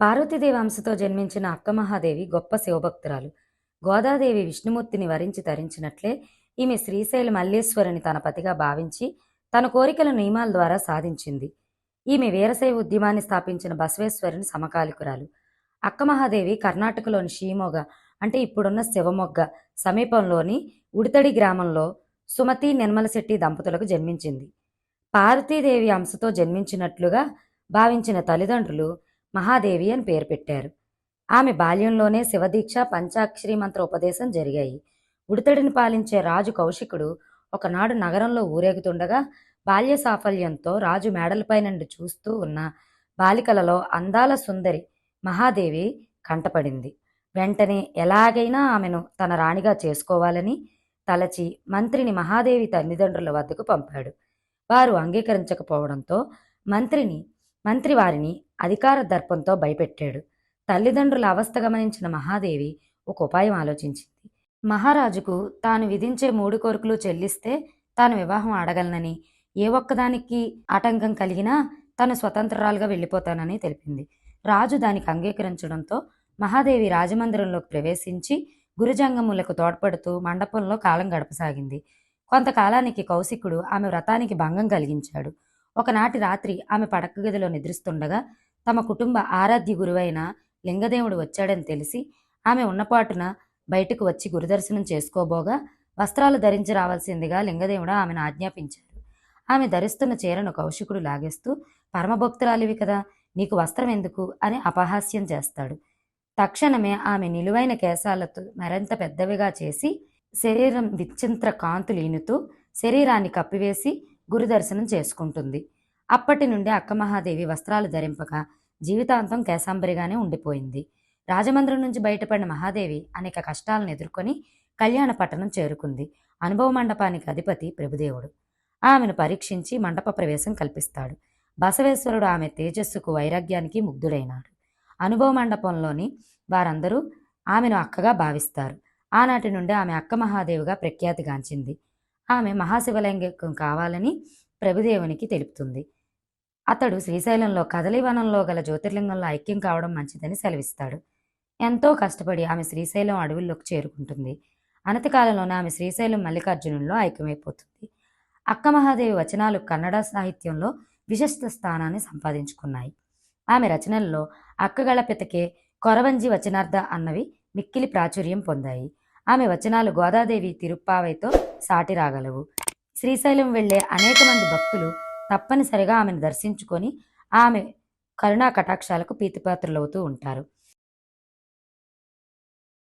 పార్వతీదేవి అంశతో జన్మించిన అక్కమహాదేవి గొప్ప శివభక్తురాలు. గోదాదేవి విష్ణుమూర్తిని వరించి తరించినట్లే ఈమె శ్రీశైల మల్లేశ్వరుని తన పతిగా భావించి తన కోరికల నియమాల ద్వారా సాధించింది. ఈమె వీరశైవ ఉద్యమాన్ని స్థాపించిన బసవేశ్వరుని సమకాలికురాలు. అక్కమహాదేవి కర్ణాటకలోని షీమోగ అంటే ఇప్పుడున్న శివమొగ్గ సమీపంలోని ఉడితడి గ్రామంలో సుమతి నిర్మలశెట్టి దంపతులకు జన్మించింది. పార్వతీదేవి అంశతో జన్మించినట్లుగా భావించిన తల్లిదండ్రులు మహాదేవి అని పేరు పెట్టారు. ఆమె బాల్యంలోనే శివదీక్ష పంచాక్షరి మంత్ర ఉపదేశం జరిగాయి. ఉడితడిని పాలించే రాజు కౌశికుడు ఒకనాడు నగరంలో ఊరేగుతుండగా బాల్య సాఫల్యంతో రాజు మేడలపై నుండి చూస్తూ ఉన్న బాలికలలో అందాల సుందరి మహాదేవి కంటపడింది. వెంటనే ఎలాగైనా ఆమెను తన రాణిగా చేసుకోవాలని తలచి మంత్రిని మహాదేవి తల్లిదండ్రుల వద్దకు పంపాడు. వారు అంగీకరించకపోవడంతో మంత్రి వారిని అధికార దర్పంతో భయపెట్టాడు. తల్లిదండ్రుల అవస్థ గమనించిన మహాదేవి ఒక ఉపాయం ఆలోచించింది. మహారాజుకు తాను విధించే 3 కోరికలు చెల్లిస్తే తాను వివాహం ఆడగలనని, ఏ ఒక్కదానికి ఆటంకం కలిగినా తాను స్వతంత్రాలుగా వెళ్ళిపోతానని తెలిపింది. రాజు దానికి అంగీకరించడంతో మహాదేవి రాజమందిరంలోకి ప్రవేశించి గురుజంగములకు తోడ్పడుతూ మండపంలో కాలం గడపసాగింది. కొంతకాలానికి కౌశికుడు ఆమె వ్రతానికి భంగం కలిగించాడు. ఒకనాటి రాత్రి ఆమె పడక గదిలో నిద్రిస్తుండగా తమ కుటుంబ ఆరాధ్య గురువైన లింగదేవుడు వచ్చాడని తెలిసి ఆమె ఉన్నపాటున బయటకు వచ్చి గురుదర్శనం చేసుకోబోగా వస్త్రాలు ధరించి రావాల్సిందిగా లింగదేవుడు ఆమెను ఆజ్ఞాపించారు. ఆమె ధరిస్తున్న చీరను కౌశికుడు లాగేస్తూ, పరమభక్తురాలివి కదా, నీకు వస్త్రం ఎందుకు అని అపహాస్యం చేస్తాడు. తక్షణమే ఆమె నిలువైన కేశాలతో మరింత పెద్దవిగా చేసి శరీరం విచిత్ర కాంతులు ఈనుతూ శరీరాన్ని కప్పివేసి గురుదర్శనం చేసుకుంటుంది. అప్పటి నుండి అక్కమహాదేవి వస్త్రాలు ధరింపక జీవితాంతం కేశాంబరిగానే ఉండిపోయింది. రాజమందిరం నుంచి బయటపడిన మహాదేవి అనేక కష్టాలను ఎదుర్కొని కళ్యాణ పట్టణం చేరుకుంది. అనుభవ మండపానికి అధిపతి ప్రభుదేవుడు ఆమెను పరీక్షించి మండప ప్రవేశం కల్పిస్తాడు. బసవేశ్వరుడు ఆమె తేజస్సుకు వైరాగ్యానికి ముగ్ధుడైనాడు. అనుభవ మండపంలోని వారందరూ ఆమెను అక్కగా భావిస్తారు. ఆనాటి నుండి ఆమె అక్క మహాదేవిగా ప్రఖ్యాతిగాంచింది. ఆమె మహాశివలింగం కావాలని ప్రభుదేవునికి తెలుపుతుంది. అతడు శ్రీశైలంలో కదలివనంలో గల జ్యోతిర్లింగంలో ఐక్యం కావడం మంచిదని సెలవిస్తాడు. ఎంతో కష్టపడి ఆమె శ్రీశైలం అడవుల్లోకి చేరుకుంటుంది. అనతి కాలంలోనే ఆమె శ్రీశైలం మల్లికార్జునుల్లో ఐక్యమైపోతుంది. అక్క మహాదేవి వచనాలు కన్నడ సాహిత్యంలో విశిష్ట స్థానాన్ని సంపాదించుకున్నాయి. ఆమె రచనల్లో అక్కగళపెతకే కొరవంజి వచనార్థ అన్నవి మిక్కిలి ప్రాచుర్యం పొందాయి. ఆమె వచనాలు గోదాదేవి తిరుప్పావైతో సాటి రాగలవు. శ్రీశైలం వెళ్లే అనేక మంది భక్తులు తప్పనిసరిగా ఆమెను దర్శించుకొని ఆమె కరుణా కటాక్షాలకు ప్రీతిపాత్రులవుతూ ఉంటారు.